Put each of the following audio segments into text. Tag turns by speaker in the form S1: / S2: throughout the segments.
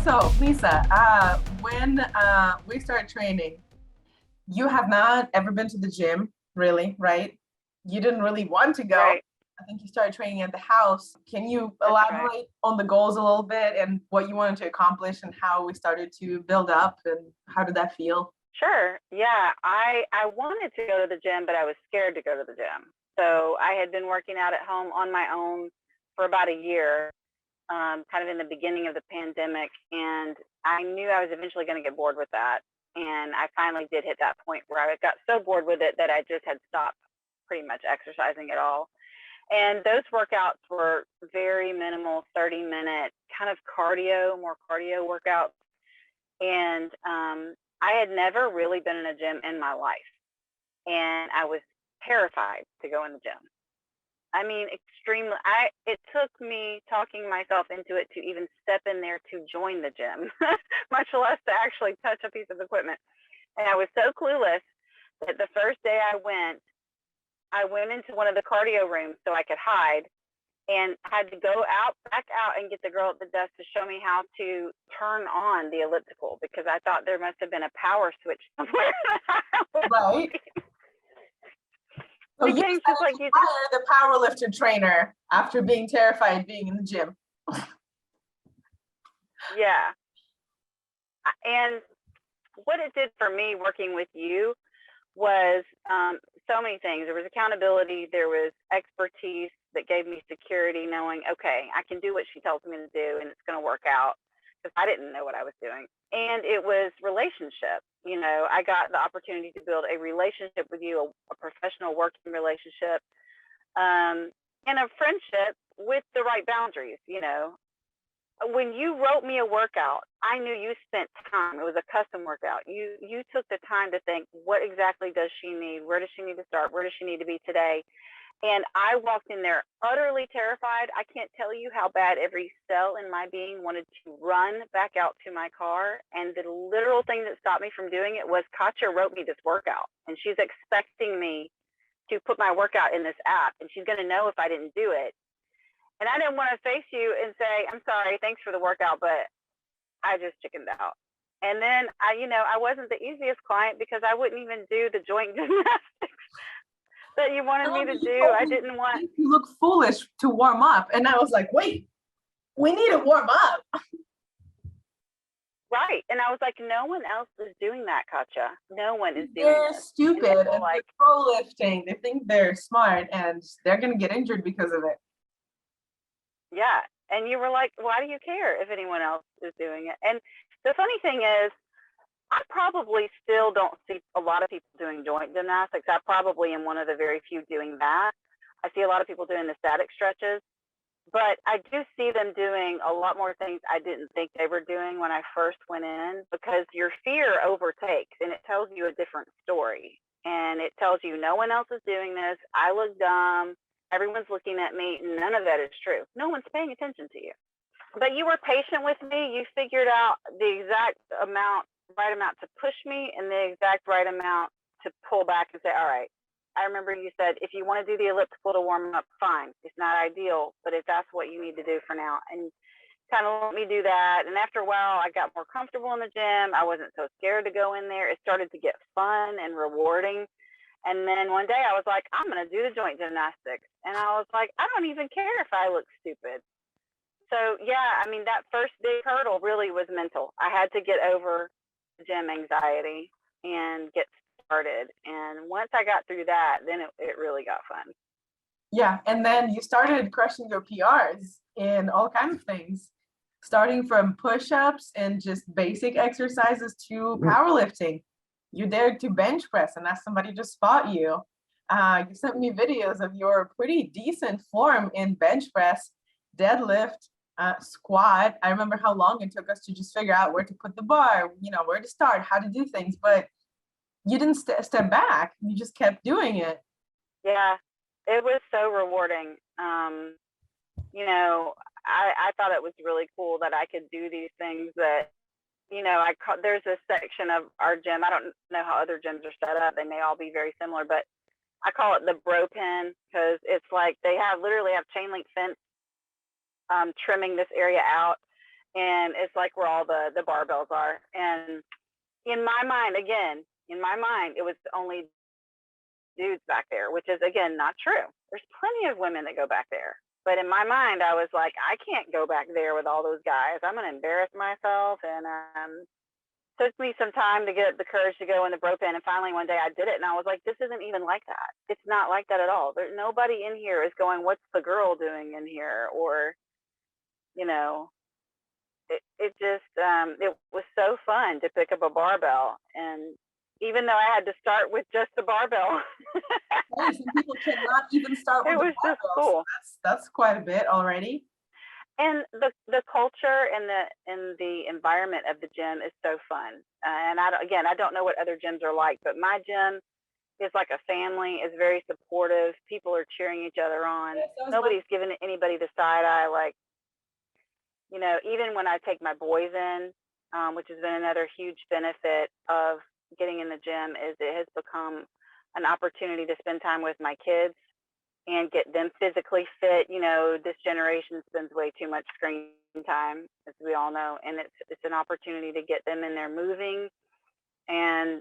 S1: So, Lisa, when we started training, you have not ever been to the gym, really, right? You didn't really want to go.
S2: Right.
S1: I think you started training at the house. Can you
S2: That's right.
S1: elaborate on the goals a little bit and what you wanted to accomplish and how we started to build up and how did that feel?
S2: Sure. Yeah. I wanted to go to the gym, but I was scared to go to the gym. So I had been working out at home on my own for about a year, kind of in the beginning of the pandemic. And I knew I was eventually going to get bored with that. And I finally did hit that point where I got so bored with it that I just had stopped pretty much exercising at all. And those workouts were very minimal, 30-minute kind of more cardio workouts. And I had never really been in a gym in my life. And I was terrified to go in the gym. I mean, extremely. It took me talking myself into it to even step in there to join the gym, much less to actually touch a piece of equipment. And I was so clueless that the first day I went into one of the cardio rooms so I could hide and had to go back out and get the girl at the desk to show me how to turn on the elliptical because I thought there must have been a power switch somewhere.
S1: Right. So you
S2: Became just like you
S1: hire the powerlifter trainer after being terrified being in the gym.
S2: Yeah. And what it did for me working with you was so many things. There was accountability, there was expertise that gave me security, knowing, okay, I can do what she tells me to do and it's going to work out because I didn't know what I was doing. And it was relationship. You know, I got the opportunity to build a relationship with you, a professional working relationship, and a friendship with the right boundaries. You know, when you wrote me a workout, I knew you spent time. It was a custom workout. You took the time to think, what exactly does she need? Where does she need to start? Where does she need to be today? And I walked in there utterly terrified. I can't tell you how bad every cell in my being wanted to run back out to my car. And the literal thing that stopped me from doing it was Katya wrote me this workout and she's expecting me to put my workout in this app and she's going to know if I didn't do it. And I didn't want to face you and say, I'm sorry, thanks for the workout, but I just chickened out. And then I wasn't the easiest client because I wouldn't even do the joint gymnastics that you wanted me to do. I didn't want.
S1: You look foolish to warm up. And I was like, wait, we need to warm up.
S2: Right. And I was like, no one else is doing that, Katya. No one is doing
S1: They're
S2: this.
S1: stupid and
S2: like
S1: they're pro lifting. They think they're smart and they're going to get injured because of it.
S2: Yeah. And you were like, why do you care if anyone else is doing it? And the funny thing is, I probably still don't see a lot of people doing joint gymnastics. I probably am one of the very few doing that. I see a lot of people doing the static stretches, but I do see them doing a lot more things I didn't think they were doing when I first went in because your fear overtakes and it tells you a different story. And it tells you no one else is doing this. I look dumb. Everyone's looking at me. None of that is true. No one's paying attention to you. But you were patient with me. You figured out the exact right amount to push me and the exact right amount to pull back and say, all right. I remember you said, if you want to do the elliptical to warm up, fine. It's not ideal, but if that's what you need to do for now. And kind of let me do that. And after a while, I got more comfortable in the gym. I wasn't so scared to go in there. It started to get fun and rewarding. And then one day I was like, I'm going to do the joint gymnastics. And I was like, I don't even care if I look stupid. So yeah, I mean, that first big hurdle really was mental. I had to get over gym anxiety and get started. And once I got through that, then it really got fun.
S1: Yeah. And then you started crushing your PRs in all kinds of things, starting from push-ups and just basic exercises to powerlifting. You dared to bench press and ask somebody to spot you. You sent me videos of your pretty decent form in bench press, deadlift, squat. I remember how long it took us to just figure out where to put the bar, where to start, how to do things. But you didn't step back. You just kept doing it.
S2: Yeah, it was so rewarding. I thought it was really cool that I could do these things that, there's a section of our gym. I don't know how other gyms are set up. They may all be very similar, but I call it the bro pen because it's like they literally have chain link fence trimming this area out. and it's like where all the barbells are. And in my mind, it was only dudes back there, which is, again, not true. There's plenty of women that go back there. But in my mind, I was like, I can't go back there with all those guys. I'm going to embarrass myself. And took me some time to get the courage to go in the rope in. And finally, one day I did it. And I was like, this isn't even like that. It's not like that at all. Nobody in here is going, what's the girl doing in here? Or, you know, it just, it was so fun to pick up a barbell. And even though I had to start with just the barbell,
S1: Hey, some people cannot even start with
S2: it was just cool.
S1: So that's quite a bit already.
S2: And the culture and the environment of the gym is so fun. And I don't know what other gyms are like, but my gym is like a family. It's very supportive. People are cheering each other on. Nobody's giving anybody the side eye. Like, you know, even when I take my boys in, which has been another huge benefit of getting in the gym, is it has become an opportunity to spend time with my kids and get them physically fit. You know, this generation spends way too much screen time, as we all know, and it's an opportunity to get them in there moving, and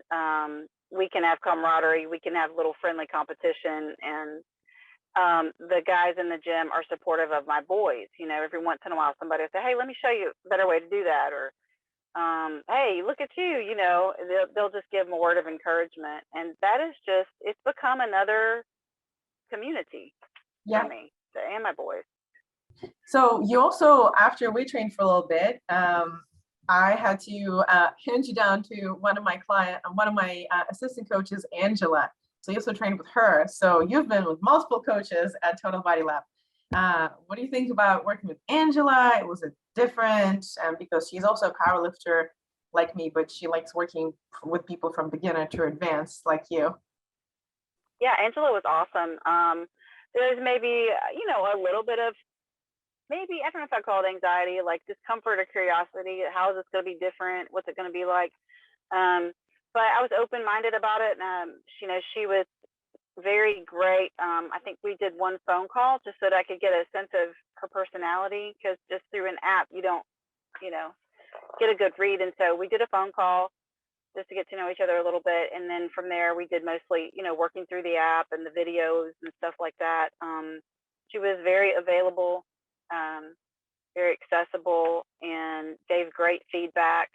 S2: we can have camaraderie, we can have little friendly competition, and the guys in the gym are supportive of my boys. You know, every once in a while somebody will say, hey, let me show you a better way to do that, or hey, look at you, you know, they'll just give them a word of encouragement. And that is just, it's become another community for me and my boys.
S1: So you also, after we trained for a little bit, I had to hand you down to one of my assistant coaches, Angela. So you also trained with her. So you've been with multiple coaches at Total Body Lab. What do you think about working with Angela? Was it different? Because she's also a powerlifter like me, but she likes working with people from beginner to advanced like you.
S2: Yeah, Angela was awesome. There's maybe, you know, a little bit of maybe, I don't know if I call it anxiety, like discomfort or curiosity. How is this going to be different? What's it going to be like? But I was open-minded about it. And, you know, she was very great. I think we did one phone call just so that I could get a sense of her personality, because just through an app, you don't, you know, get a good read. And so we did a phone call just to get to know each other a little bit. And then from there, we did mostly, you know, working through the app and the videos and stuff like that. She was very available, very accessible, and gave great feedback.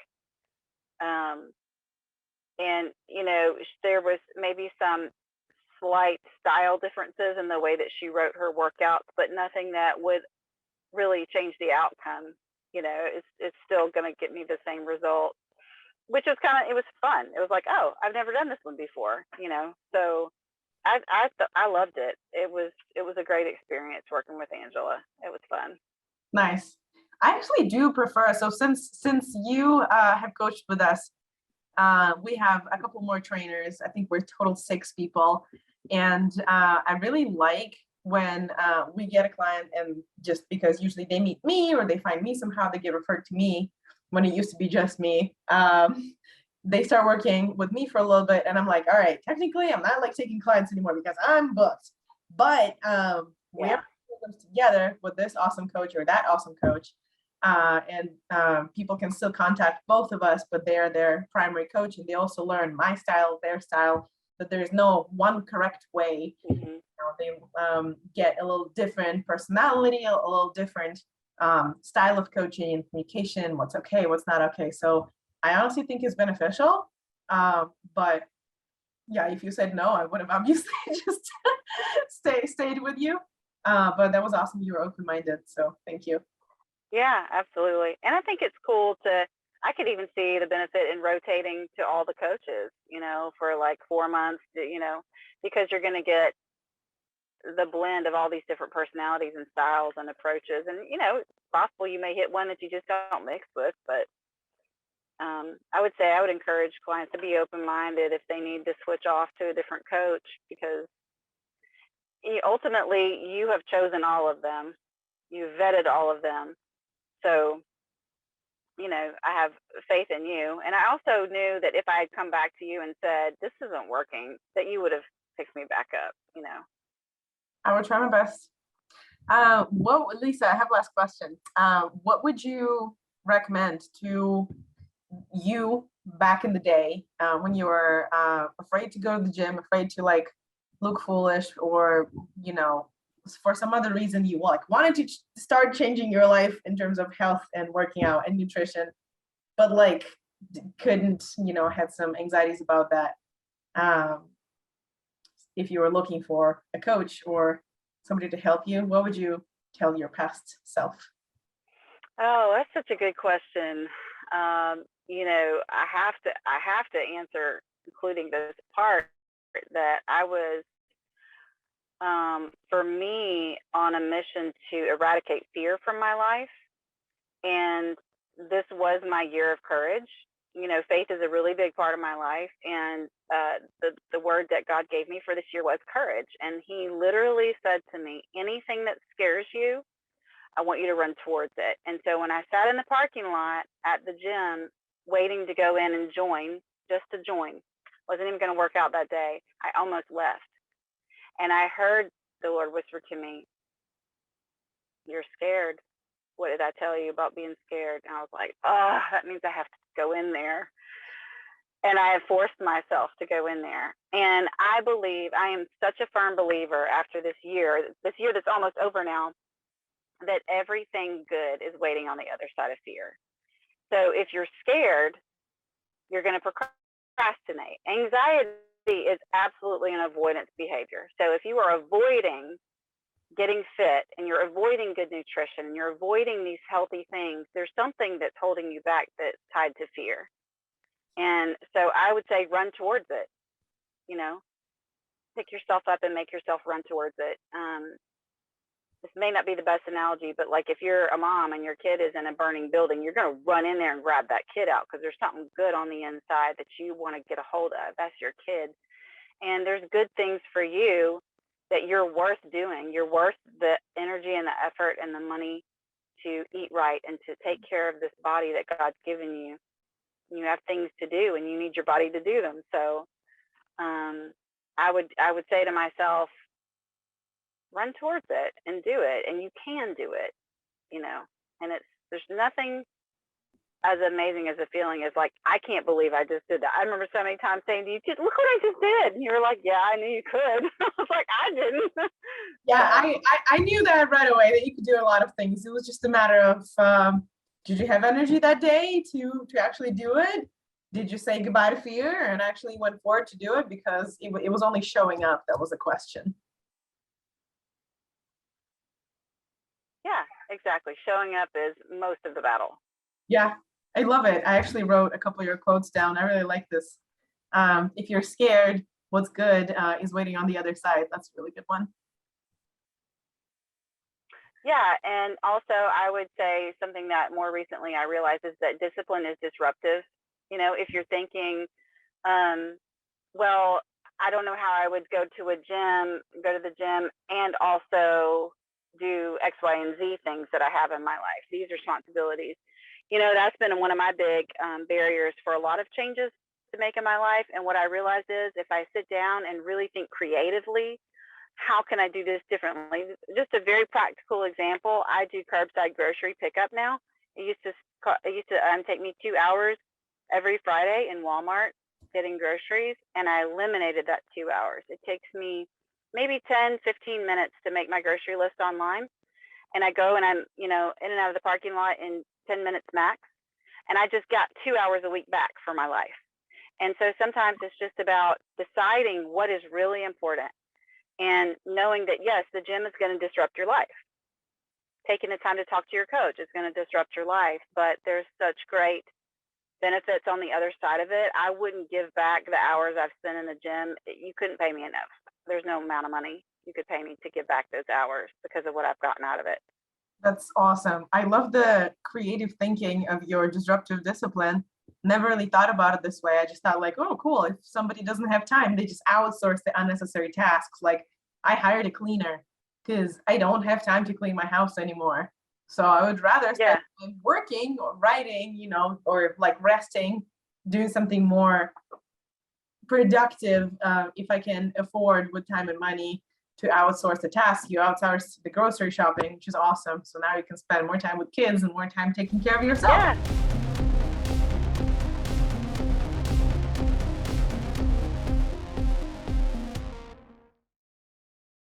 S2: And, you know, there was maybe some slight style differences in the way that she wrote her workouts, but nothing that would really change the outcome. You know, it's still going to get me the same result, which was it was fun. It was like, oh, I've never done this one before, you know? So I loved it. It was a great experience working with Angela. It was fun.
S1: Nice. I actually do prefer, so since you have coached with us, we have a couple more trainers. I think we're total 6 people. And I really like when we get a client, and just because usually they meet me or they find me somehow, they get referred to me when it used to be just me. They start working with me for a little bit, and I'm like, all right, technically I'm not like taking clients anymore because I'm booked. But we are together with this awesome coach or that awesome coach. And people can still contact both of us, but they're their primary coach, and they also learn my style, their style, that there's no one correct way.
S2: Mm-hmm.
S1: You know, they get a little different personality, a little different style of coaching and communication, what's okay, what's not okay. So I honestly think it's beneficial. But yeah, if you said no, I would have obviously just stayed with you. But that was awesome. You were open-minded, so thank you.
S2: Yeah, absolutely. And I think it's cool I could even see the benefit in rotating to all the coaches, you know, for like 4 months, you know, because you're going to get the blend of all these different personalities and styles and approaches. And, you know, it's possible you may hit one that you just don't mix with, but I would say I would encourage clients to be open-minded if they need to switch off to a different coach, because ultimately you have chosen all of them. You've vetted all of them. So, you know, I have faith in you. And I also knew that if I had come back to you and said, this isn't working, that you would have picked me back up, you know.
S1: I will try my best. Lisa, I have last question. What would you recommend to you back in the day when you were afraid to go to the gym, afraid to like look foolish, or for some other reason you like wanted to start changing your life in terms of health and working out and nutrition, but like couldn't, had some anxieties about that. If you were looking for a coach or somebody to help you, what would you tell your past self?
S2: Oh, that's such a good question. I have to answer, including this part, that I was, for me, on a mission to eradicate fear from my life. And this was my year of courage. Faith is a really big part of my life. And the word that God gave me for this year was courage. And he literally said to me, anything that scares you, I want you to run towards it. And so when I sat in the parking lot at the gym, waiting to go in and join, just to join, wasn't even going to work out that day, I almost left. And I heard the Lord whisper to me, you're scared. What did I tell you about being scared? And I was like, oh, that means I have to go in there. And I have forced myself to go in there. And I believe, I am such a firm believer after this year that's almost over now, that everything good is waiting on the other side of fear. So if you're scared, you're going to procrastinate. Anxiety is absolutely an avoidance behavior. So if you are avoiding getting fit and you're avoiding good nutrition and you're avoiding these healthy things, there's something that's holding you back that's tied to fear. And so I would say run towards it, pick yourself up and make yourself run towards it. This may not be the best analogy, but like if you're a mom and your kid is in a burning building, you're going to run in there and grab that kid out because there's something good on the inside that you want to get a hold of. That's your kid. And there's good things for you that you're worth doing. You're worth the energy and the effort and the money to eat right and to take care of this body that God's given you. You have things to do and you need your body to do them. So I would say to myself, run towards it and do it. And you can do it, and there's nothing as amazing as a feeling as like, I can't believe I just did that. I remember so many times saying to you, look what I just did. And you were like, yeah, I knew you could. I was like, I didn't.
S1: Yeah, I knew that right away, that you could do a lot of things. It was just a matter of, did you have energy that day to actually do it? Did you say goodbye to fear and actually went forward to do it? Because it was only showing up that was a question.
S2: Yeah, exactly. Showing up is most of the battle.
S1: Yeah, I love it. I actually wrote a couple of your quotes down. I really like this. If you're scared, what's good is waiting on the other side. That's a really good one.
S2: Yeah, and also I would say something that more recently I realized is that discipline is disruptive. If you're thinking, well, I don't know how I would go to the gym and also do X, Y, and Z things that I have in my life, these responsibilities. That's been one of my big barriers for a lot of changes to make in my life. And what I realized is if I sit down and really think creatively, how can I do this differently? Just a very practical example, I do curbside grocery pickup now. It used to take me 2 hours every Friday in Walmart getting groceries, and I eliminated that 2 hours. It takes me maybe 10, 15 minutes to make my grocery list online. And I go and I'm, in and out of the parking lot in 10 minutes max. And I just got 2 hours a week back for my life. And so sometimes it's just about deciding what is really important and knowing that, yes, the gym is going to disrupt your life. Taking the time to talk to your coach is going to disrupt your life, but there's such great benefits on the other side of it. I wouldn't give back the hours I've spent in the gym. You couldn't pay me enough. There's no amount of money you could pay me to give back those hours because of what I've gotten out of it.
S1: That's awesome. I love the creative thinking of your disruptive discipline. Never really thought about it this way. I just thought like, oh, cool. If somebody doesn't have time, they just outsource the unnecessary tasks. Like I hired a cleaner because I don't have time to clean my house anymore. So I would rather spend time working or writing, or like resting, doing something more productive if I can afford with time and money to outsource the task. You outsource the grocery shopping, which is awesome. So now you can spend more time with kids and more time taking care of yourself.
S2: Yeah.